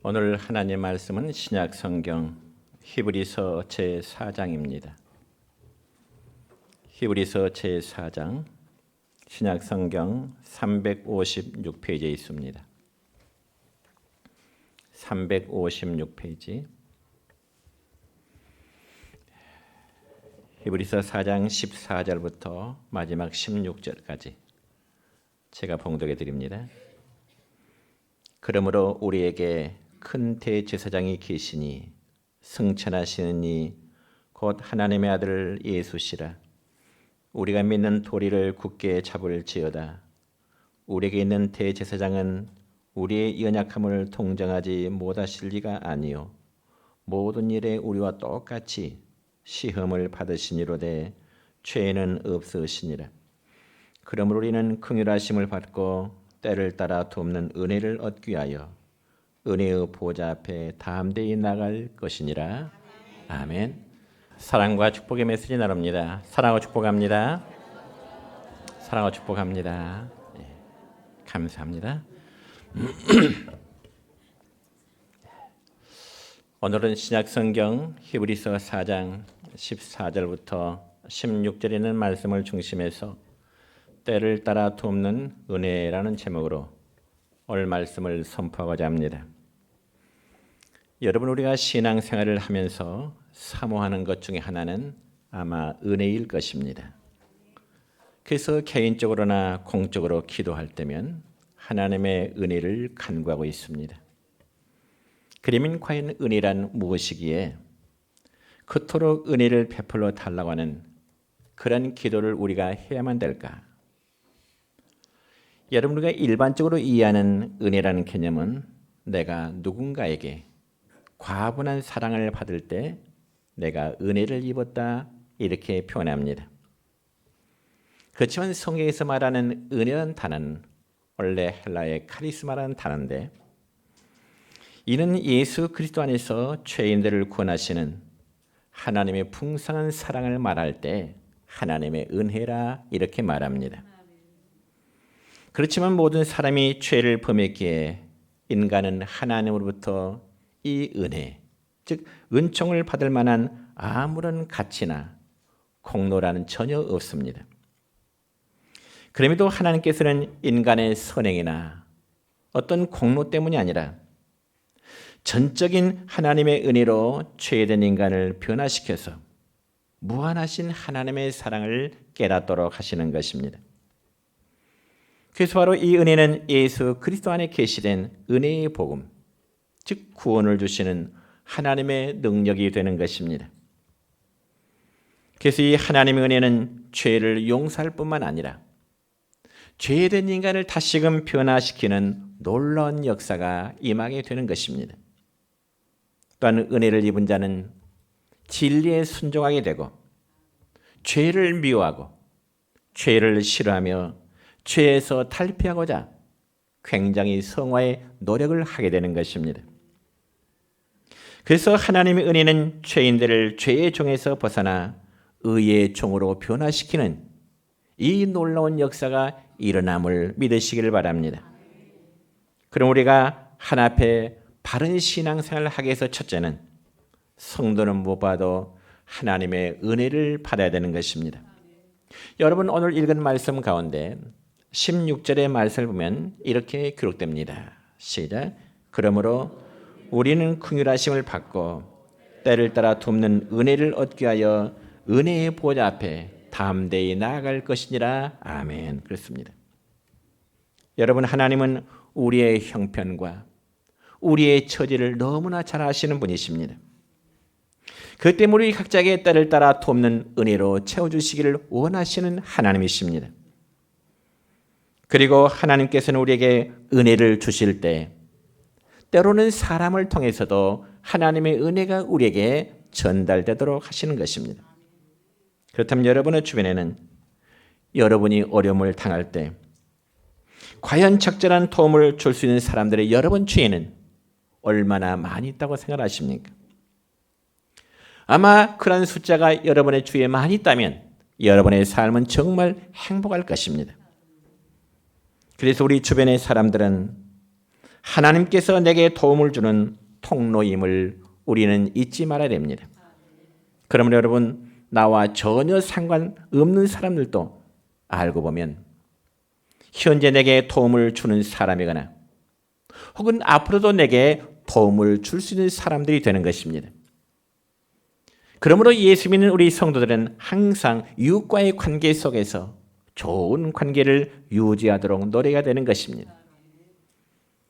오늘 하나님 말씀은 신약 성경 히브리서 제4장입니다. 히브리서 제4장 신약 성경 356페이지에 있습니다. 356페이지 히브리서 4장 14절부터 마지막 16절까지 제가 봉독해 드립니다. 그러므로 우리에게 큰 대제사장이 계시니 승천하시는 이 곧 하나님의 아들 예수시라. 우리가 믿는 도리를 굳게 잡을지어다. 우리에게 있는 대제사장은 우리의 연약함을 동정하지 못하실 리가 아니요 모든 일에 우리와 똑같이 시험을 받으시니로되 죄는 없으시니라. 그러므로 우리는 긍휼하심을 받고 때를 따라 돕는 은혜를 얻기 위하여 은혜의 보좌 앞에 담대히 나갈 것이니라. 아멘. 사랑과 축복의 메시지 나눕니다. 사랑하고 축복합니다. 사랑하고 축복합니다. 네, 감사합니다. 오늘은 신약성경 히브리서 4장 14절부터 16절에 있는 말씀을 중심해서 때를 따라 돕는 은혜라는 제목으로 오늘 말씀을 선포하고자 합니다. 여러분, 우리가 신앙생활을 하면서 사모하는 것 중에 하나는 아마 은혜일 것입니다. 그래서 개인적으로나 공적으로 기도할 때면 하나님의 은혜를 간구하고 있습니다. 그러면 과연 은혜란 무엇이기에 그토록 은혜를 베풀어 달라고 하는 그런 기도를 우리가 해야만 될까? 여러분, 우리가 일반적으로 이해하는 은혜라는 개념은 내가 누군가에게 과분한 사랑을 받을 때 내가 은혜를 입었다 이렇게 표현합니다. 그렇지만 성경에서 말하는 은혜라는 단어는 원래 헬라의 카리스마라는 단어인데 이는 예수 그리스도 안에서 죄인들을 구원하시는 하나님의 풍성한 사랑을 말할 때 하나님의 은혜라 이렇게 말합니다. 그렇지만 모든 사람이 죄를 범했기에 인간은 하나님으로부터 이 은혜, 즉 은총을 받을 만한 아무런 가치나 공로라는 전혀 없습니다. 그럼에도 하나님께서는 인간의 선행이나 어떤 공로 때문이 아니라 전적인 하나님의 은혜로 죄된 인간을 변화시켜서 무한하신 하나님의 사랑을 깨닫도록 하시는 것입니다. 그래서 바로 이 은혜는 예수 그리스도 안에 계시된 은혜의 복음, 즉 구원을 주시는 하나님의 능력이 되는 것입니다. 그래서 이 하나님의 은혜는 죄를 용서할 뿐만 아니라 죄된 인간을 다시금 변화시키는 놀라운 역사가 임하게 되는 것입니다. 또한 은혜를 입은 자는 진리에 순종하게 되고 죄를 미워하고 죄를 싫어하며 죄에서 탈피하고자 굉장히 성화의 노력을 하게 되는 것입니다. 그래서 하나님의 은혜는 죄인들을 죄의 종에서 벗어나 의의 종으로 변화시키는 이 놀라운 역사가 일어남을 믿으시기를 바랍니다. 그럼 우리가 하나 앞에 바른 신앙생활을 하기 위해서 첫째는 성도는 무엇보다도 하나님의 은혜를 받아야 되는 것입니다. 여러분, 오늘 읽은 말씀 가운데 16절의 말씀을 보면 이렇게 기록됩니다. 시작. 그러므로 우리는 긍휼하심을 받고 때를 따라 돕는 은혜를 얻기 위하여 은혜의 보좌 앞에 담대히 나아갈 것이니라. 아멘. 그렇습니다. 여러분, 하나님은 우리의 형편과 우리의 처지를 너무나 잘 아시는 분이십니다. 그 때문에 우리 각자에게 때를 따라 돕는 은혜로 채워주시기를 원하시는 하나님이십니다. 그리고 하나님께서는 우리에게 은혜를 주실 때 때로는 사람을 통해서도 하나님의 은혜가 우리에게 전달되도록 하시는 것입니다. 그렇다면 여러분의 주변에는 여러분이 어려움을 당할 때 과연 적절한 도움을 줄 수 있는 사람들의 여러분 주위에는 얼마나 많이 있다고 생각하십니까? 아마 그런 숫자가 여러분의 주위에 많이 있다면 여러분의 삶은 정말 행복할 것입니다. 그래서 우리 주변의 사람들은 하나님께서 내게 도움을 주는 통로임을 우리는 잊지 말아야 됩니다. 그러면 여러분, 나와 전혀 상관없는 사람들도 알고 보면 현재 내게 도움을 주는 사람이거나 혹은 앞으로도 내게 도움을 줄 수 있는 사람들이 되는 것입니다. 그러므로 예수 믿는 우리 성도들은 항상 이웃과의 관계 속에서 좋은 관계를 유지하도록 노력해야 되는 것입니다.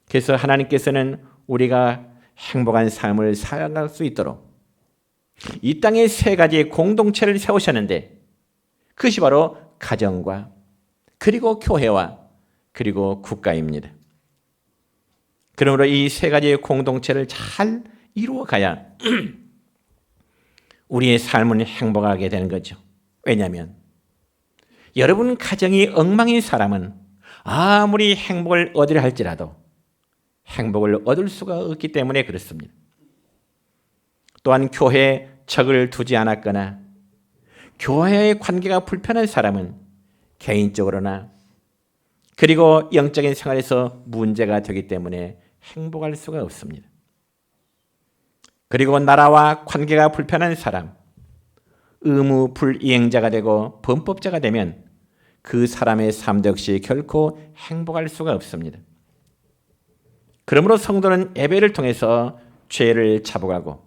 그래서 하나님께서는 우리가 행복한 삶을 살아갈 수 있도록 이 땅에 세 가지의 공동체를 세우셨는데 그것이 바로 가정과 그리고 교회와 그리고 국가입니다. 그러므로 이 세 가지의 공동체를 잘 이루어가야 우리의 삶은 행복하게 되는 거죠. 왜냐하면 여러분 가정이 엉망인 사람은 아무리 행복을 얻으려 할지라도 행복을 얻을 수가 없기 때문에 그렇습니다. 또한 교회에 적을 두지 않았거나 교회의 관계가 불편한 사람은 개인적으로나 그리고 영적인 생활에서 문제가 되기 때문에 행복할 수가 없습니다. 그리고 나라와 관계가 불편한 사람, 의무 불이행자가 되고 범법자가 되면 그 사람의 삶 역시 결코 행복할 수가 없습니다. 그러므로 성도는 예배를 통해서 죄를 자복하고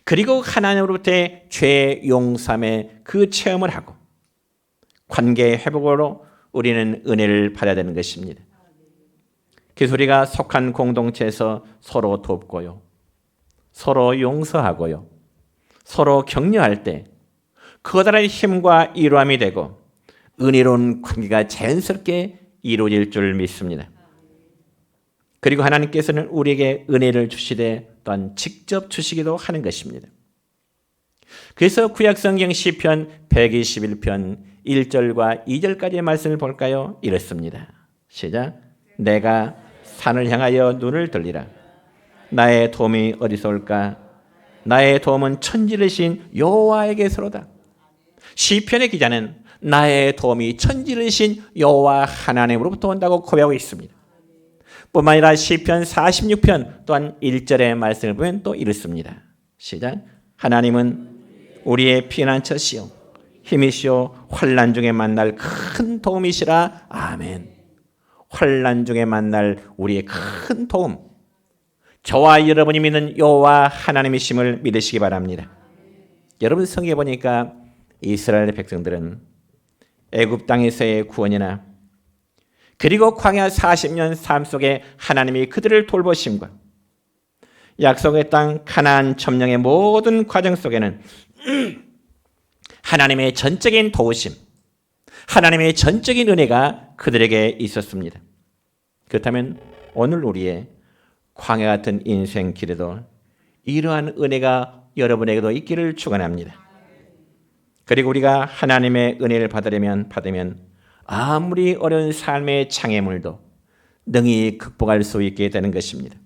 그리고 하나님으로부터의 죄 용서함의 그 체험을 하고 관계 회복으로 우리는 은혜를 받아야 되는 것입니다. 그래서 우리가 속한 공동체에서 서로 돕고요, 서로 용서하고요, 서로 격려할 때 커다란 힘과 이루함이 되고 은혜로운 관계가 자연스럽게 이루어질 줄 믿습니다. 그리고 하나님께서는 우리에게 은혜를 주시되 또한 직접 주시기도 하는 것입니다. 그래서 구약성경 시편 121편 1절과 2절까지의 말씀을 볼까요? 이렇습니다. 시작. 내가 산을 향하여 눈을 들리라. 나의 도움이 어디서 올까? 나의 도움은 천지르신 여호와에게서로다. 시편의 기자는 나의 도움이 천지르신 여호와 하나님으로부터 온다고 고백하고 있습니다. 뿐만 아니라 시편 46편 또한 1절의 말씀을 보면 또 이렇습니다. 시작. 하나님은 우리의 피난처시요 힘이시요 환난 중에 만날 큰 도움이시라. 아멘. 환난 중에 만날 우리의 큰 도움, 저와 여러분이 믿는 여호와 하나님이심을 믿으시기 바랍니다. 여러분 성경에 보니까 이스라엘 백성들은 애굽 땅에서의 구원이나 그리고 광야 40년 삶 속에 하나님이 그들을 돌보심과 약속의 땅 가나안 점령의 모든 과정 속에는 하나님의 전적인 도우심, 하나님의 전적인 은혜가 그들에게 있었습니다. 그렇다면 오늘 우리의 광야 같은 인생 길에도 이러한 은혜가 여러분에게도 있기를 축원합니다. 그리고 우리가 하나님의 은혜를 받으면 아무리 어려운 삶의 장애물도 능히 극복할 수 있게 되는 것입니다.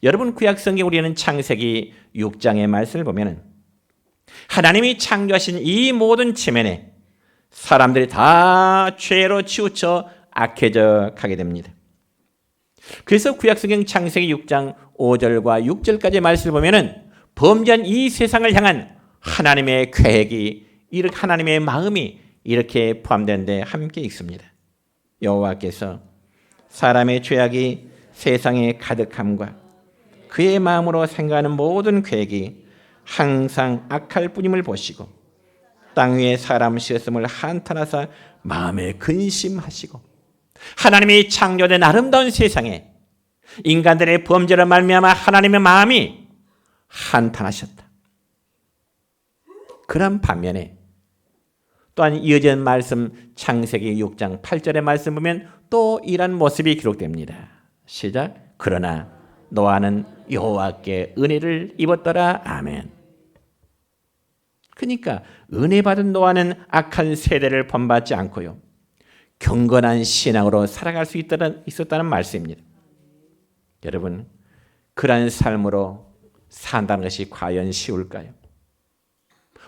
여러분 구약성경 우리는 창세기 6장의 말씀을 보면 하나님이 창조하신 이 모든 체면에 사람들이 다 죄로 치우쳐 악해져 가게 됩니다. 그래서 구약성경 창세기 6장 5절과 6절까지의 말씀을 보면 범죄한 이 세상을 향한 하나님의 계획이, 하나님의 마음이 이렇게 포함된 데 함께 있습니다. 여호와께서 사람의 죄악이 세상에 가득함과 그의 마음으로 생각하는 모든 계획이 항상 악할 뿐임을 보시고 땅 위에 사람 씌었음을 한탄하사 마음에 근심하시고 하나님이 창조된 아름다운 세상에 인간들의 범죄로 말미암아 하나님의 마음이 한탄하셨다. 그런 반면에 또한 이어진 말씀 창세기 6장 8절의 말씀 보면 또 이런 모습이 기록됩니다. 시작. 그러나 노아는 여호와께 은혜를 입었더라. 아멘. 그러니까 은혜 받은 노아는 악한 세대를 본받지 않고요, 경건한 신앙으로 살아갈 수 있었다는 말씀입니다. 여러분, 그러한 삶으로 산다는 것이 과연 쉬울까요?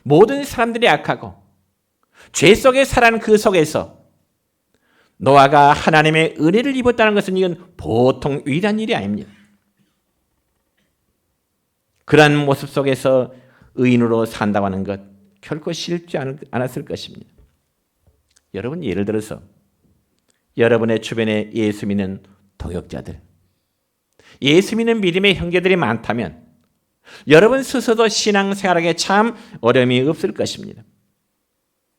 모든 사람들이 악하고 죄 속에 살아가는 그 속에서 노아가 하나님의 은혜를 입었다는 것은 이건 보통 위대한 일이 아닙니다. 그러한 모습 속에서 의인으로 산다고 하는 것 결코 쉽지 않았을 것입니다. 여러분, 예를 들어서 여러분의 주변에 예수 믿는 동역자들, 예수 믿는 믿음의 형제들이 많다면 여러분 스스로도 신앙생활하기에 참 어려움이 없을 것입니다.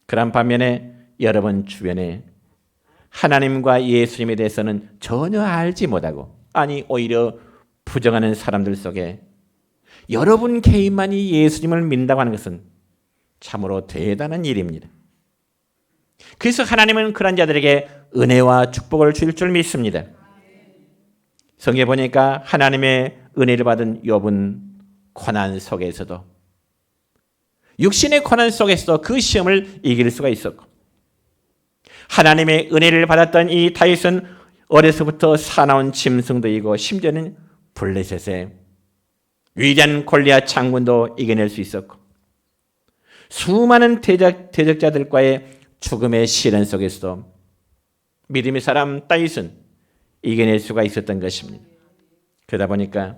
그런 반면에 여러분 주변에 하나님과 예수님에 대해서는 전혀 알지 못하고, 아니 오히려 부정하는 사람들 속에 여러분 개인만이 예수님을 믿는다고 하는 것은 참으로 대단한 일입니다. 그래서 하나님은 그런 자들에게 은혜와 축복을 주실 줄 믿습니다. 성경에 보니까 하나님의 은혜를 받은 욥은 고난 속에서도, 육신의 고난 속에서도 그 시험을 이길 수가 있었고, 하나님의 은혜를 받았던 이 다윗은 어려서부터 사나운 짐승도이고 심지어는 블레셋의 위대한 골리앗 장군도 이겨낼 수 있었고, 수많은 대적자들과의 죽음의 시련 속에서도 믿음의 사람 다윗은 이겨낼 수가 있었던 것입니다. 그러다 보니까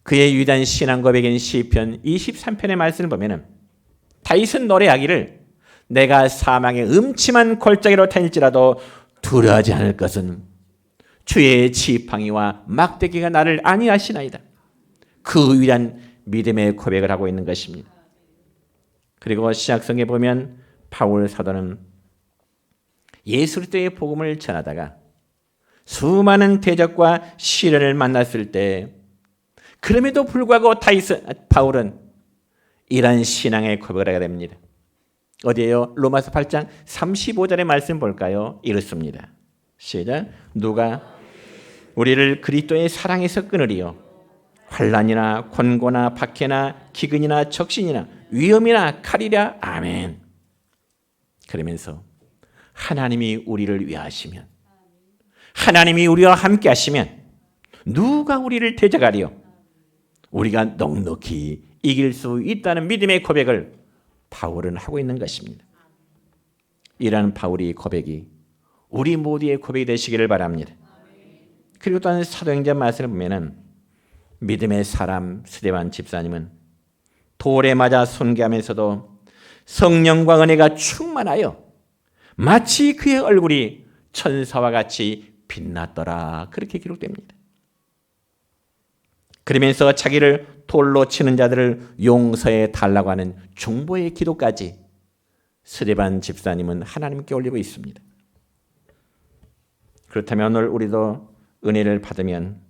그의 위대한 신앙 고백인 시편 23편의 말씀을 보면 다윗은 노래하기를 내가 사망의 음침한 골짜기로 다닐지라도 두려워하지 않을 것은 주의 지팡이와 막대기가 나를 안위하시나이다. 그 위대한 믿음의 고백을 하고 있는 것입니다. 그리고 신약성에 보면 바울 사도는 예수 그리스도의 복음을 전하다가 수많은 대적과 시련을 만났을 때 그럼에도 불구하고 바울은 이러한 신앙의 고백을 하게 됩니다. 어디에요? 로마서 8장 35절의 말씀 볼까요? 이렇습니다. 시작. 누가 우리를 그리스도의 사랑에서 끊으리요? 환난이나 권고나 박해나 기근이나 적신이나 위험이나 칼이랴. 아멘. 그러면서 하나님이 우리를 위하시면, 하나님이 우리와 함께 하시면 누가 우리를 대적하리요? 우리가 넉넉히 이길 수 있다는 믿음의 고백을 바울은 하고 있는 것입니다. 이러한 바울의 고백이 우리 모두의 고백이 되시기를 바랍니다. 그리고 또한 사도행전 말씀을 보면 믿음의 사람 스데반 집사님은 돌에 맞아 순교하면서도 성령과 은혜가 충만하여 마치 그의 얼굴이 천사와 같이 빛났더라. 그렇게 기록됩니다. 그러면서 자기를 돌로 치는 자들을 용서해 달라고 하는 중보의 기도까지 스데반 집사님은 하나님께 올리고 있습니다. 그렇다면 오늘 우리도 은혜를 받으면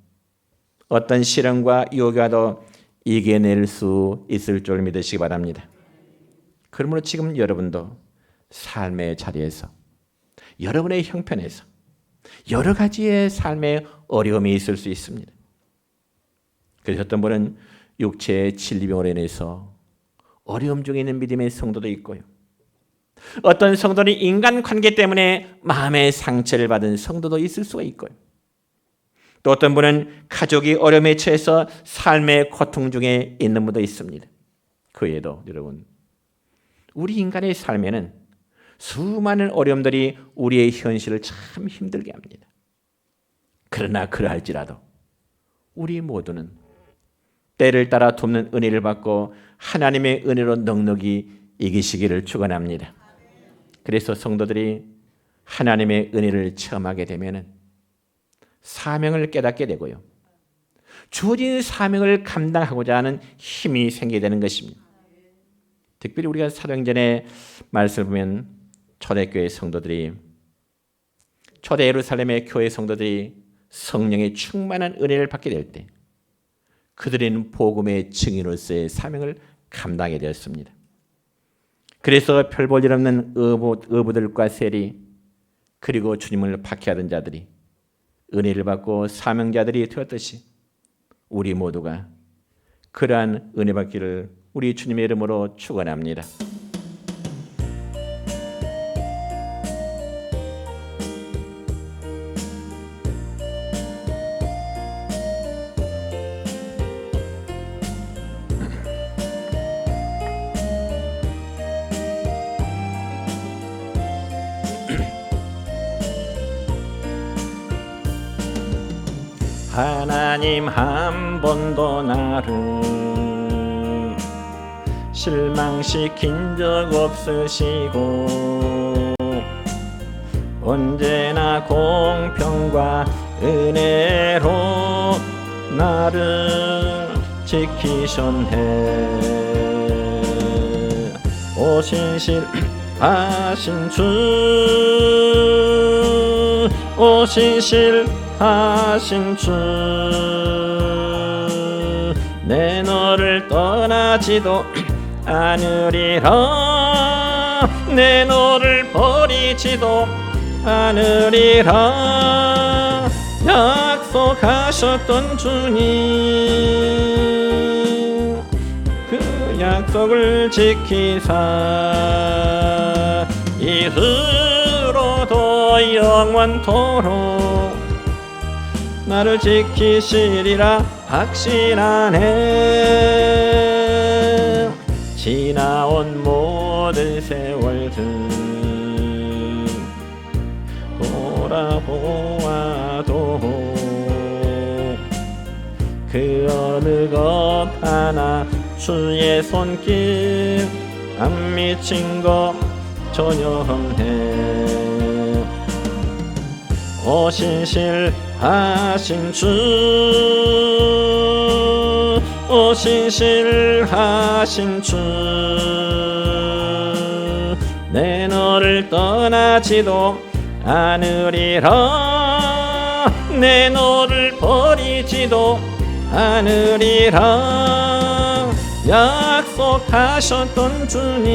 어떤 시련과 유혹과도 이겨낼 수 있을 줄 믿으시기 바랍니다. 그러므로 지금 여러분도 삶의 자리에서, 여러분의 형편에서 여러 가지의 삶의 어려움이 있을 수 있습니다. 그래서 어떤 분은 육체의 진리병으로 인해서 어려움 중에 있는 믿음의 성도도 있고요. 어떤 성도는 인간관계 때문에 마음의 상처를 받은 성도도 있을 수가 있고요. 또 어떤 분은 가족이 어려움에 처해서 삶의 고통 중에 있는 분도 있습니다. 그 외에도 여러분, 우리 인간의 삶에는 수많은 어려움들이 우리의 현실을 참 힘들게 합니다. 그러나 그러할지라도 우리 모두는 때를 따라 돕는 은혜를 받고 하나님의 은혜로 넉넉히 이기시기를 축원합니다. 그래서 성도들이 하나님의 은혜를 체험하게 되면 사명을 깨닫게 되고요. 주어진 사명을 감당하고자 하는 힘이 생기게 되는 것입니다. 특별히 우리가 사도행전의 말씀을 보면 초대교회 성도들이, 초대 예루살렘의 교회 성도들이 성령의 충만한 은혜를 받게 될 때 그들은 복음의 증인으로서의 사명을 감당하게 되었습니다. 그래서 별 볼 일 없는 어부들과 세리, 그리고 주님을 박해하던 자들이 은혜를 받고 사명자들이 되었듯이 우리 모두가 그러한 은혜 받기를 우리 주님의 이름으로 축원합니다. 하나님 한 번도 나를 실망시킨 적 없으시고 언제나 공평과 은혜로 나를 지키셨네. 오신실하신 주, 오신실하신 주, 내 너를 떠나지도 않으리라, 내 너를 버리지도 않으리라 약속하셨던 주님, 그 약속을 지키사 이후로도 영원토록 나를 지키시리라 확신하네. 지나온 모든 세월들 돌아보아도 그 어느 것 하나 주의 손길 안 미친 것 전혀 없네. 오신실하신 주, 오신실하신 주, 내 너를 떠나지도 않으리라, 내 너를 버리지도 않으리라 약속하셨던 주님,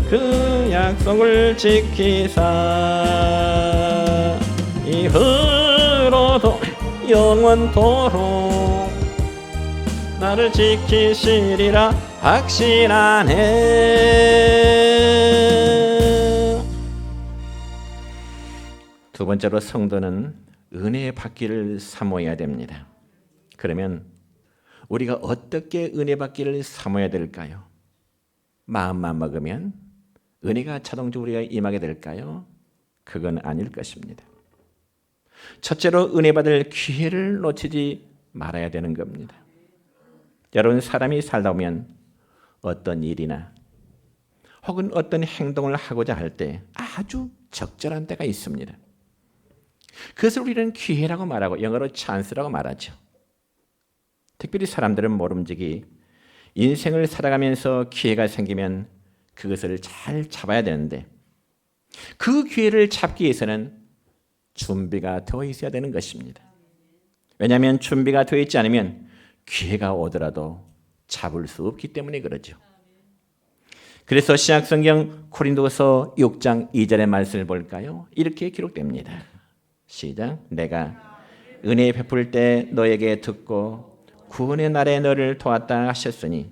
그 약속을 지키사 이후로도 영원토록 나를 지키시리라 확신하네. 두 번째로 성도는 은혜 받기를 사모해야 됩니다. 그러면 우리가 어떻게 은혜 받기를 사모해야 될까요? 마음만 먹으면 은혜가 자동적으로 우리가 임하게 될까요? 그건 아닐 것입니다. 첫째로 은혜 받을 기회를 놓치지 말아야 되는 겁니다. 여러분, 사람이 살다 보면 어떤 일이나 혹은 어떤 행동을 하고자 할 때 아주 적절한 때가 있습니다. 그것을 우리는 기회라고 말하고 영어로 찬스라고 말하죠. 특별히 사람들은 모름지기 인생을 살아가면서 기회가 생기면 그것을 잘 잡아야 되는데 그 기회를 잡기 위해서는 준비가 되어 있어야 되는 것입니다. 왜냐하면 준비가 되어 있지 않으면 기회가 오더라도 잡을 수 없기 때문에 그러죠. 그래서 신약성경 고린도서 6장 2절의 말씀을 볼까요? 이렇게 기록됩니다. 시작. 내가 은혜 베풀 때 너에게 듣고 구원의 날에 너를 도왔다 하셨으니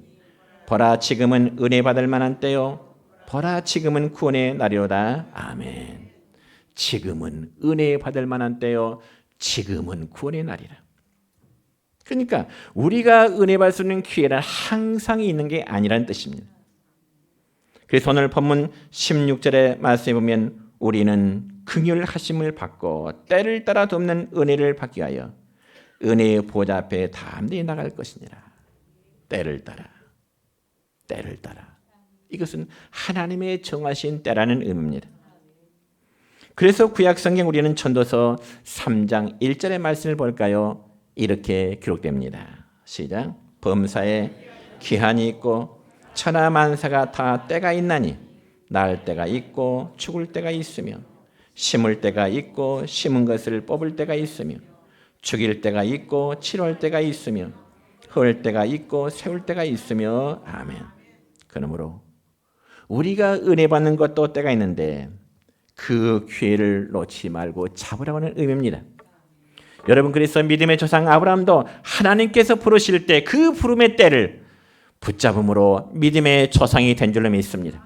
보라 지금은 은혜 받을 만한 때요 보라 지금은 구원의 날이로다. 아멘. 지금은 은혜 받을 만한 때요 지금은 구원의 날이라. 그러니까 우리가 은혜 받을 수 있는 기회는 항상 있는 게 아니라는 뜻입니다. 그래서 오늘 본문 16절의 말씀에 보면 우리는 긍휼하심을 받고 때를 따라 돕는 은혜를 받기 위하여 은혜의 보좌 앞에 담대히 나갈 것이니라. 때를 따라, 때를 따라. 이것은 하나님의 정하신 때라는 의미입니다. 그래서 구약성경 우리는 전도서 3장 1절의 말씀을 볼까요? 이렇게 기록됩니다. 시작. 범사에 기한이 있고 천하만사가 다 때가 있나니 날 때가 있고 죽을 때가 있으며 심을 때가 있고 심은 것을 뽑을 때가 있으며 죽일 때가 있고 치료할 때가 있으며 헐 때가 있고 세울 때가 있으며 아멘. 그러므로 우리가 은혜 받는 것도 때가 있는데 그 기회를 놓지 말고 잡으라고 하는 의미입니다. 여러분, 그래서 믿음의 조상 아브라함도 하나님께서 부르실 때 그 부름의 때를 붙잡음으로 믿음의 조상이 된 줄로 믿습니다.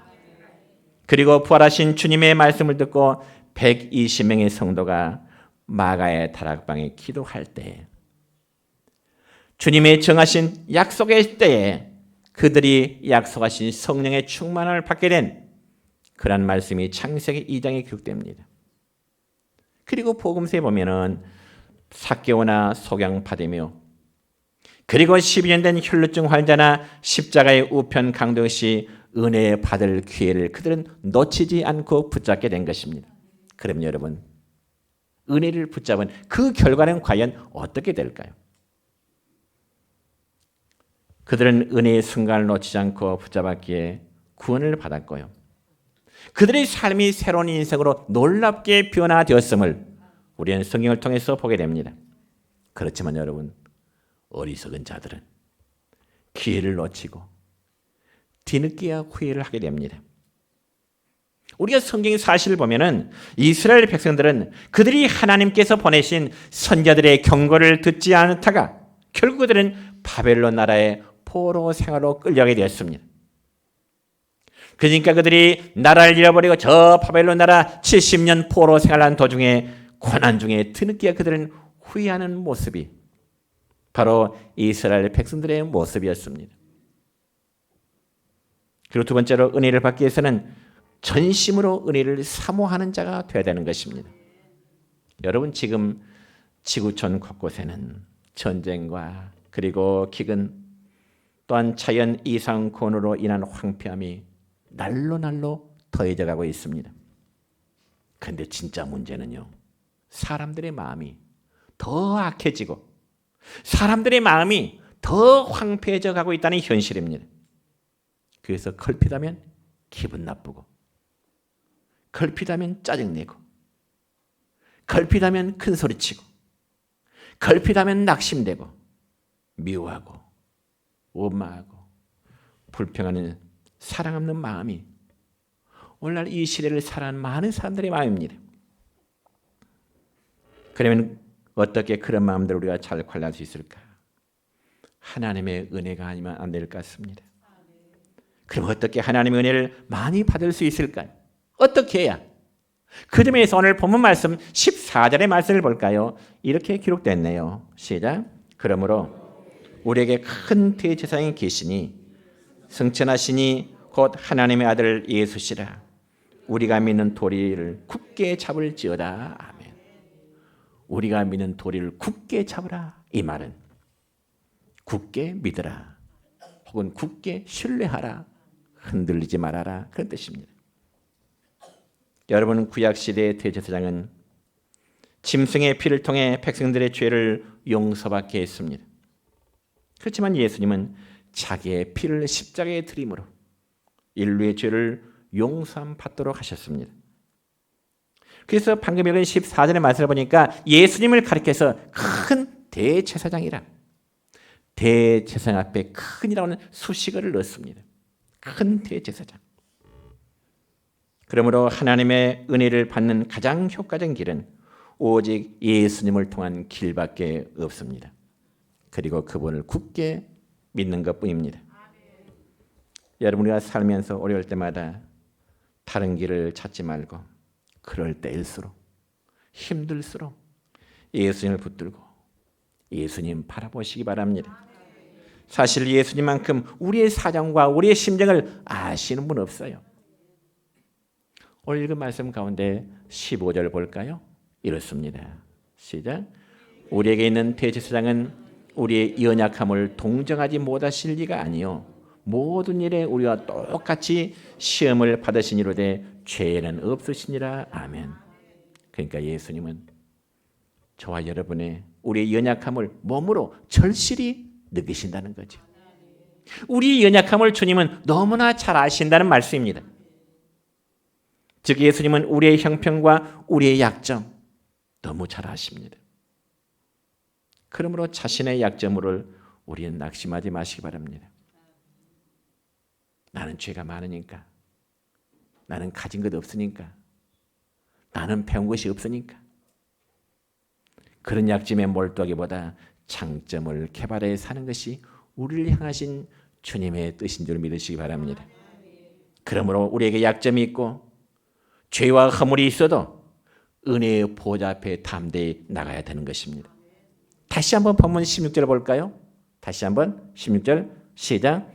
그리고 부활하신 주님의 말씀을 듣고 120명의 성도가 마가의 다락방에 기도할 때 주님의 정하신 약속의 때에 그들이 약속하신 성령의 충만을 받게 된 그런 말씀이 창세기 2장에 기록됩니다. 그리고 복음서에 보면은 삭개오나 속양 받으며 그리고 12년 된 혈루증 환자나 십자가의 우편 강도 없이 은혜 받을 기회를 그들은 놓치지 않고 붙잡게 된 것입니다. 그럼 여러분, 은혜를 붙잡은 그 결과는 과연 어떻게 될까요? 그들은 은혜의 순간을 놓치지 않고 붙잡았기에 구원을 받았고요. 그들의 삶이 새로운 인생으로 놀랍게 변화되었음을 우리는 성경을 통해서 보게 됩니다. 그렇지만 여러분, 어리석은 자들은 기회를 놓치고 뒤늦게야 후회를 하게 됩니다. 우리가 성경 사실을 보면은 이스라엘 백성들은 그들이 하나님께서 보내신 선자들의 경고를 듣지 않다가 결국 그들은 바벨론 나라의 포로 생활로 끌려가게 되었습니다. 그러니까 그들이 나라를 잃어버리고 저 바벨론 나라 70년 포로 생활한 도중에 고난 중에 뒤늦게 그들은 후회하는 모습이 바로 이스라엘 백성들의 모습이었습니다. 그리고 두 번째로 은혜를 받기 위해서는 전심으로 은혜를 사모하는 자가 되어야 되는 것입니다. 여러분, 지금 지구촌 곳곳에는 전쟁과 그리고 기근 또한 자연 이상권으로 인한 황폐함이 날로 더해져 가고 있습니다. 그런데 진짜 문제는요, 사람들의 마음이 더 악해지고 사람들의 마음이 더 황폐해져 가고 있다는 현실입니다. 그래서 걸핏하면 기분 나쁘고 걸핏하면 짜증내고 걸핏하면 큰소리치고 걸핏하면 낙심되고 미워하고 원망하고 불평하는 사랑 없는 마음이 오늘날 이 시대를 살아가는 많은 사람들의 마음입니다. 그러면 어떻게 그런 마음들을 우리가 잘 관리할 수 있을까? 하나님의 은혜가 아니면 안 될 것 같습니다. 그럼 어떻게 하나님의 은혜를 많이 받을 수 있을까요? 어떻게 해야? 그 점에서 오늘 본문 말씀 14절의 말씀을 볼까요? 이렇게 기록됐네요. 시작. 그러므로 우리에게 큰 대제사장이 계시니 승천하시니 곧 하나님의 아들 예수시라. 우리가 믿는 도리를 굳게 잡을지어다. 아멘. 우리가 믿는 도리를 굳게 잡으라. 이 말은 굳게 믿으라 혹은 굳게 신뢰하라, 흔들리지 말아라, 그런 뜻입니다. 여러분, 구약시대의 대제사장은 짐승의 피를 통해 백성들의 죄를 용서받게 했습니다. 그렇지만 예수님은 자기의 피를 십자가에 드림으로 인류의 죄를 용서함 받도록 하셨습니다. 그래서 방금 읽은 14절의 말씀을 보니까 예수님을 가리켜서 큰 대제사장이라, 대제사장 앞에 큰이라는 수식어를 넣습니다. 큰 대제사장. 그러므로 하나님의 은혜를 받는 가장 효과적인 길은 오직 예수님을 통한 길밖에 없습니다. 그리고 그분을 굳게 믿는 것뿐입니다. 여러분, 우리가 살면서 어려울 때마다 다른 길을 찾지 말고 그럴 때일수록 힘들수록 예수님을 붙들고 예수님 바라보시기 바랍니다. 사실 예수님만큼 우리의 사정과 우리의 심정을 아시는 분 없어요. 오늘 읽은 말씀 가운데 15절 볼까요? 이렇습니다. 시작. 우리에게 있는 대제사장은 우리의 연약함을 동정하지 못하실 리가 아니요 모든 일에 우리와 똑같이 시험을 받으시니로되 죄는 없으시니라. 아멘. 그러니까 예수님은 저와 여러분의 우리의 연약함을 몸으로 절실히 느끼신다는 거죠. 우리의 연약함을 주님은 너무나 잘 아신다는 말씀입니다. 즉 예수님은 우리의 형편과 우리의 약점 너무 잘 아십니다. 그러므로 자신의 약점을 우리는 낙심하지 마시기 바랍니다. 나는 죄가 많으니까, 나는 가진 것 없으니까, 나는 배운 것이 없으니까, 그런 약점에 몰두하기보다 장점을 개발해 사는 것이 우리를 향하신 주님의 뜻인 줄 믿으시기 바랍니다. 그러므로 우리에게 약점이 있고 죄와 허물이 있어도 은혜의 보좌 앞에 담대히 나가야 되는 것입니다. 다시 한번 본문 16절 볼까요? 다시 한번 16절 시작.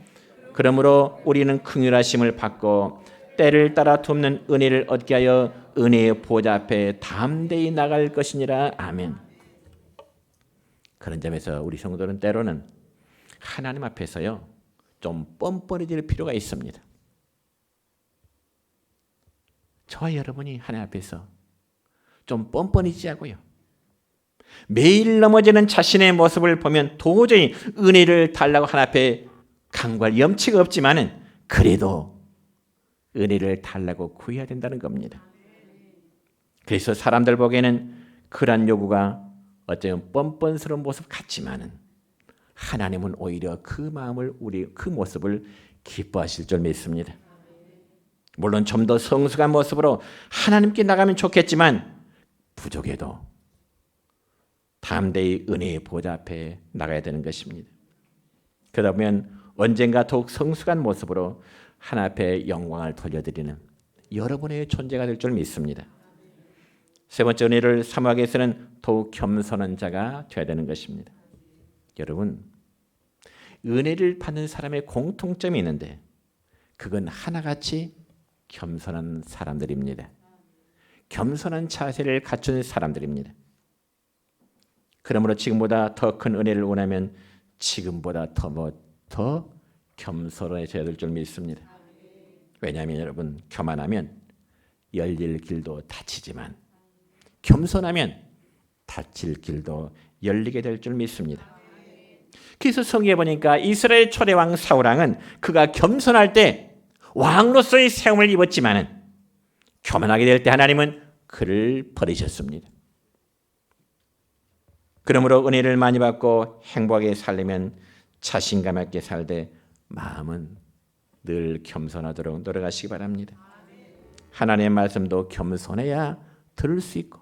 그러므로 우리는 긍휼하심을 받고 때를 따라 돕는 은혜를 얻게 하여 은혜의 보좌 앞에 담대히 나갈 것이니라. 아멘. 그런 점에서 우리 성도는 때로는 하나님 앞에서요 좀 뻔뻔해질 필요가 있습니다. 저와 여러분이 하나님 앞에서 좀 뻔뻔해지지 하고요. 매일 넘어지는 자신의 모습을 보면 도저히 은혜를 달라고 하나님 앞에 강구할 염치가 없지만은 그래도 은혜를 달라고 구해야 된다는 겁니다. 그래서 사람들 보기에는 그러한 요구가 어쩌면 뻔뻔스러운 모습 같지만은 하나님은 오히려 그 마음을 그 모습을 기뻐하실 줄 믿습니다. 물론 좀 더 성숙한 모습으로 하나님께 나가면 좋겠지만 부족해도 담대히 은혜의 보좌 앞에 나가야 되는 것입니다. 그러다 보면 언젠가 더욱 성숙한 모습으로 하나님 앞에 영광을 돌려드리는 여러분의 존재가 될 줄 믿습니다. 세 번째 은혜를 사모하기 위해서는 더욱 겸손한 자가 되어야 되는 것입니다. 여러분, 은혜를 받는 사람의 공통점이 있는데 그건 하나같이 겸손한 사람들입니다. 겸손한 자세를 갖춘 사람들입니다. 그러므로 지금보다 더 큰 은혜를 원하면 지금보다 더 겸손해져야 될 줄 믿습니다. 왜냐하면 여러분, 교만하면 열릴 길도 닫히지만 겸손하면 닫힐 길도 열리게 될 줄 믿습니다. 그래서 성경에 보니까 이스라엘 초대왕 사울왕은 그가 겸손할 때 왕로서의 세움을 입었지만은 교만하게 될 때 하나님은 그를 버리셨습니다. 그러므로 은혜를 많이 받고 행복하게 살려면 자신감 있게 살되 마음은 늘 겸손하도록 노력하시기 바랍니다. 하나님의 말씀도 겸손해야 들을 수 있고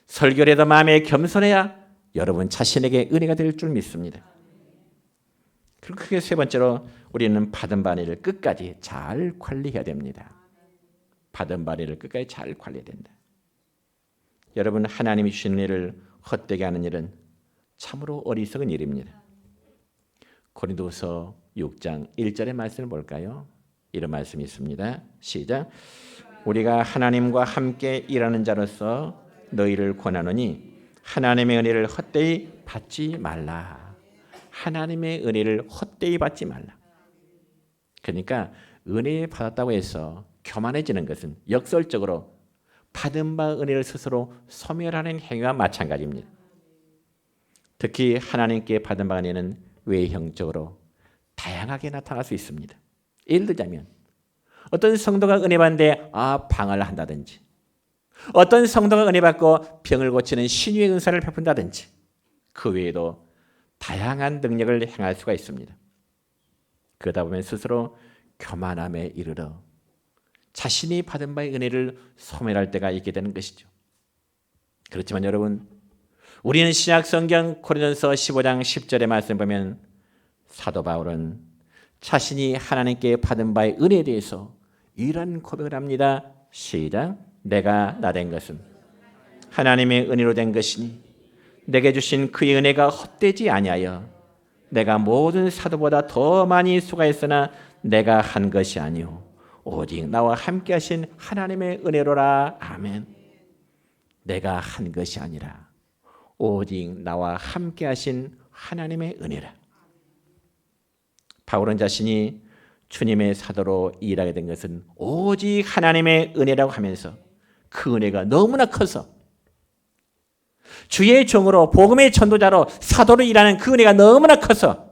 설교에도 마음에 겸손해야 여러분 자신에게 은혜가 될 줄 믿습니다. 그리고 크게 세 번째로 우리는 받은 바를 끝까지 잘 관리해야 됩니다. 받은 바를 끝까지 잘 관리해야 된다. 여러분, 하나님이 주신 일을 헛되게 하는 일은 참으로 어리석은 일입니다. 고린도서 6장 1절의 말씀을 볼까요? 이런 말씀이 있습니다. 시작. 우리가 하나님과 함께 일하는 자로서 너희를 권하노니 하나님의 은혜를 헛되이 받지 말라. 하나님의 은혜를 헛되이 받지 말라. 그러니까 은혜 받았다고 해서 교만해지는 것은 역설적으로 받은 바 은혜를 스스로 소멸하는 행위와 마찬가지입니다. 특히 하나님께 받은 바 은혜는 외형적으로 다양하게 나타날 수 있습니다. 예를 들자면 어떤 성도가 은혜 받는데 방을 한다든지, 어떤 성도가 은혜 받고 병을 고치는 신유의 은사를 베푼다든지, 그 외에도 다양한 능력을 행할 수가 있습니다. 그러다 보면 스스로 교만함에 이르러 자신이 받은 바의 은혜를 소멸할 때가 있게 되는 것이죠. 그렇지만 여러분, 우리는 신약 성경 고린도서 15장 10절의 말씀 보면 사도 바울은 자신이 하나님께 받은 바의 은혜에 대해서 이런 고백을 합니다. 시작. 내가 나된 것은 하나님의 은혜로 된 것이니 내게 주신 그의 은혜가 헛되지 아니하여 내가 모든 사도보다 더 많이 수고했으나 내가 한 것이 아니오 오직 나와 함께 하신 하나님의 은혜로라. 아멘. 내가 한 것이 아니라 오직 나와 함께 하신 하나님의 은혜라. 바울은 자신이 주님의 사도로 일하게 된 것은 오직 하나님의 은혜라고 하면서 그 은혜가 너무나 커서 주의 종으로 복음의 전도자로 사도로 일하는 그 은혜가 너무나 커서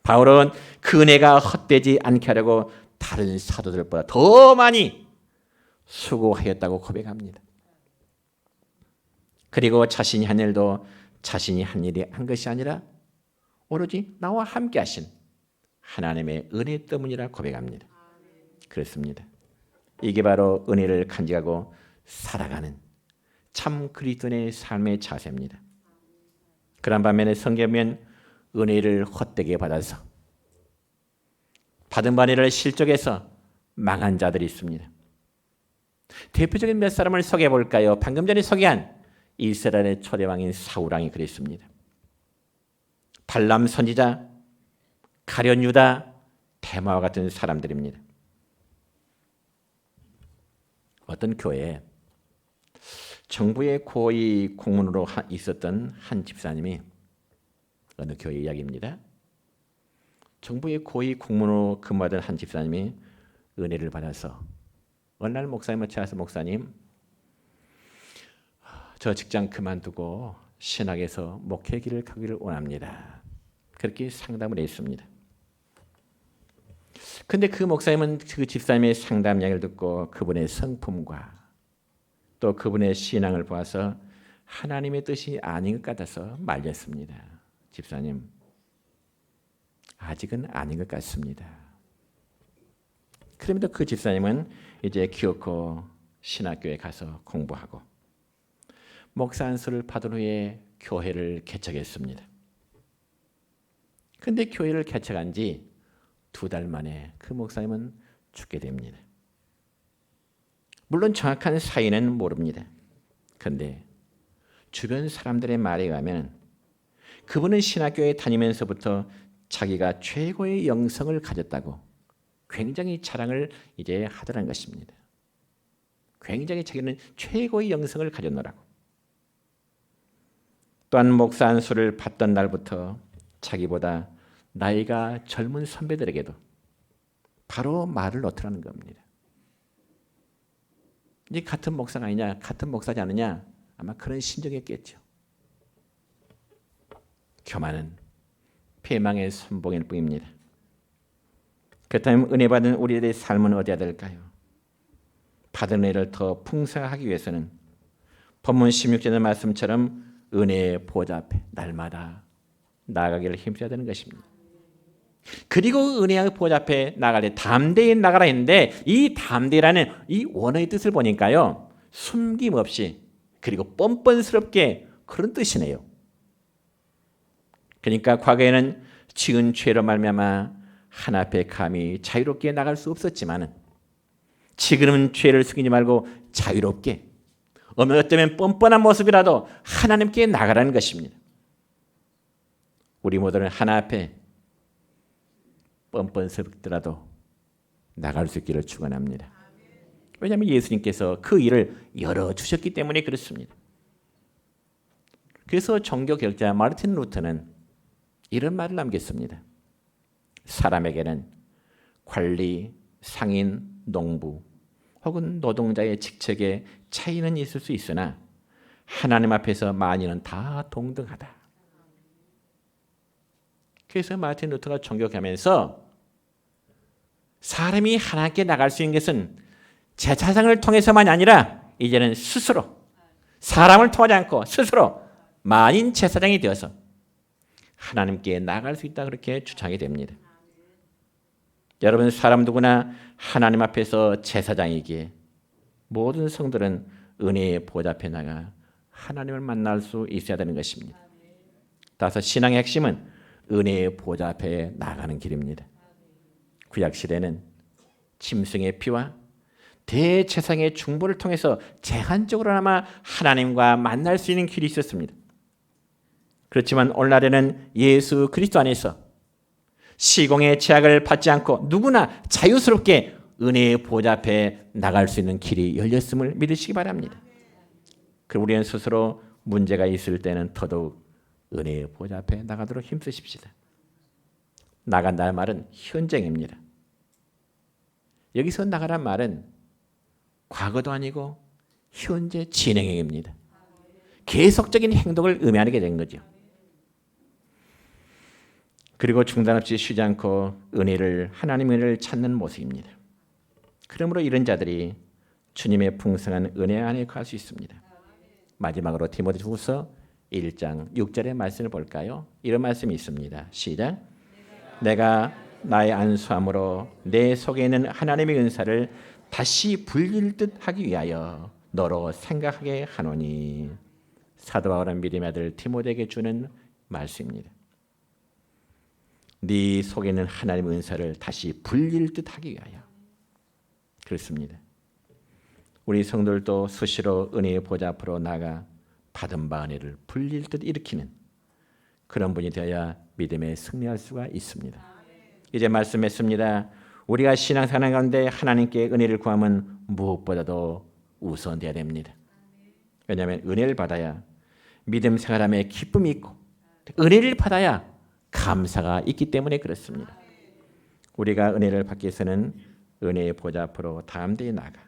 바울은 그 은혜가 헛되지 않게 하려고 다른 사도들보다 더 많이 수고하였다고 고백합니다. 그리고 자신이 한 일도 자신이 한 일이 한 것이 아니라 오로지 나와 함께 하신 하나님의 은혜 때문이라 고백합니다. 그렇습니다. 이게 바로 은혜를 간직하고 살아가는 참 그리스도인의 삶의 자세입니다. 그런 반면에 성경에는 은혜를 헛되게 받아서 받은 은혜를 실족해서 망한 자들이 있습니다. 대표적인 몇 사람을 소개해 볼까요? 방금 전에 소개한 이스라엘의 초대왕인 사울왕이 그랬습니다. 발람 선지자, 가룟 유다, 데마와 같은 사람들입니다. 어떤 교회에 정부의 고위 공무원으로 있었던 한 집사님이, 어느 교회 이야기입니다. 정부의 고위 공무원으로 근무하던 한 집사님이 은혜를 받아서 어느 날 목사님을 찾아서, 목사님, 저 직장 그만두고 신학에서 목회 길을 가기를 원합니다. 그렇게 상담을 했습니다. 근데 그 목사님은 그 집사님의 상담 이야기를 듣고 그분의 성품과 또 그분의 신앙을 보아서 하나님의 뜻이 아닌 것 같아서 말렸습니다. 집사님, 아직은 아닌 것 같습니다. 그럼에도 그 집사님은 이제 기어코 신학교에 가서 공부하고 목사 안수를 받은 후에 교회를 개척했습니다. 그런데 교회를 개척한 지 2달 만에 그 목사님은 죽게 됩니다. 물론 정확한 사인은 모릅니다. 그런데 주변 사람들의 말에 의하면 그분은 신학교에 다니면서부터 자기가 최고의 영성을 가졌다고 굉장히 자랑을 이제 하더라는 것입니다. 굉장히 자기는 최고의 영성을 가졌노라고. 또한 목사 안수를 받던 날부터 자기보다 나이가 젊은 선배들에게도 바로 말을 놓더라는 겁니다. 이제 같은 목사가 아니냐, 같은 목사지 않느냐, 아마 그런 심정이었겠죠. 교만은 패망의 선봉일 뿐입니다. 그렇다면 은혜 받은 우리들의 삶은 어디야 될까요? 받은 은혜를 더 풍성하기 위해서는 본문 16절의 말씀처럼 은혜의 보좌 앞에 날마다 나아가기를 힘써야 되는 것입니다. 그리고 은혜의 보좌 앞에 나갈 때 담대히 나가라 했는데, 이 담대라는 이 원어의 뜻을 보니까요, 숨김없이 그리고 뻔뻔스럽게 그런 뜻이네요. 그러니까 과거에는 지은 죄로 말미암아 하나 앞에 감히 자유롭게 나갈 수 없었지만은 지금은 죄를 숨기지 말고 자유롭게, 어쩌면 뻔뻔한 모습이라도 하나님께 나가라는 것입니다. 우리 모두는 하나 앞에 뻔뻔스럽더라도 나갈 수 있기를 축원합니다. 왜냐하면 예수님께서 그 일을 열어주셨기 때문에 그렇습니다. 그래서 종교개혁자 마르틴 루터는 이런 말을 남겼습니다. 사람에게는 관리, 상인, 농부 혹은 노동자의 직책에 차이는 있을 수 있으나 하나님 앞에서 만인은 다 동등하다. 그래서 마르틴 루터가 종교개혁하면서 사람이 하나님께 나갈 수 있는 것은 제사장을 통해서만이 아니라 이제는 스스로, 사람을 통하지 않고 스스로 만인 제사장이 되어서 하나님께 나갈 수 있다, 그렇게 주장이 됩니다. 여러분, 사람 누구나 하나님 앞에서 제사장이기에 모든 성들은 은혜의 보좌 앞에 나가 하나님을 만날 수 있어야 되는 것입니다. 따라서 신앙의 핵심은 은혜의 보좌 앞에 나가는 길입니다. 구약시대는 짐승의 피와 대제사장의 중보를 통해서 제한적으로나마 하나님과 만날 수 있는 길이 있었습니다. 그렇지만 오늘날에는 예수 그리스도 안에서 시공의 제약을 받지 않고 누구나 자유스럽게 은혜의 보좌 앞에 나갈 수 있는 길이 열렸음을 믿으시기 바랍니다. 그리고 우리는 스스로 문제가 있을 때는 더더욱 은혜의 보좌 앞에 나가도록 힘쓰십시다. 나간다는 말은 현장입니다. 여기서 나가란 말은 과거도 아니고 현재 진행형입니다. 계속적인 행동을 의미하게 된 거죠. 그리고 중단 없이 쉬지 않고 하나님의 은혜를 찾는 모습입니다. 그러므로 이런 자들이 주님의 풍성한 은혜 안에 갈 수 있습니다. 마지막으로 디모데후서 1장 6절의 말씀을 볼까요? 이런 말씀이 있습니다. 시작. 내가 나의 안수함으로 내 속에 있는 하나님의 은사를 다시 불릴 듯 하기 위하여 너로 생각하게 하노니. 사도 바울은 믿음의 아들 디모데에게 주는 말씀입니다. 네 속에 있는 하나님의 은사를 다시 불릴 듯 하기 위하여. 그렇습니다. 우리 성도들도 수시로 은혜의 보좌 앞으로 나가 받은 바 은혜를 불릴 듯 일으키는 그런 분이 되어야 믿음에 승리할 수가 있습니다. 이제 말씀했습니다. 우리가 신앙생활 가운데 하나님께 은혜를 구하면 무엇보다도 우선돼야 됩니다. 왜냐하면 은혜를 받아야 믿음 생활함에 기쁨이 있고 은혜를 받아야 감사가 있기 때문에 그렇습니다. 우리가 은혜를 받기 위해서는 은혜의 보좌 앞으로 담대히 나가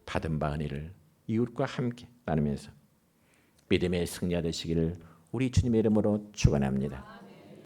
받은 바 은혜를 이웃과 함께 나누면서 믿음의 승리가 되시기를 우리 주님의 이름으로 축원합니다.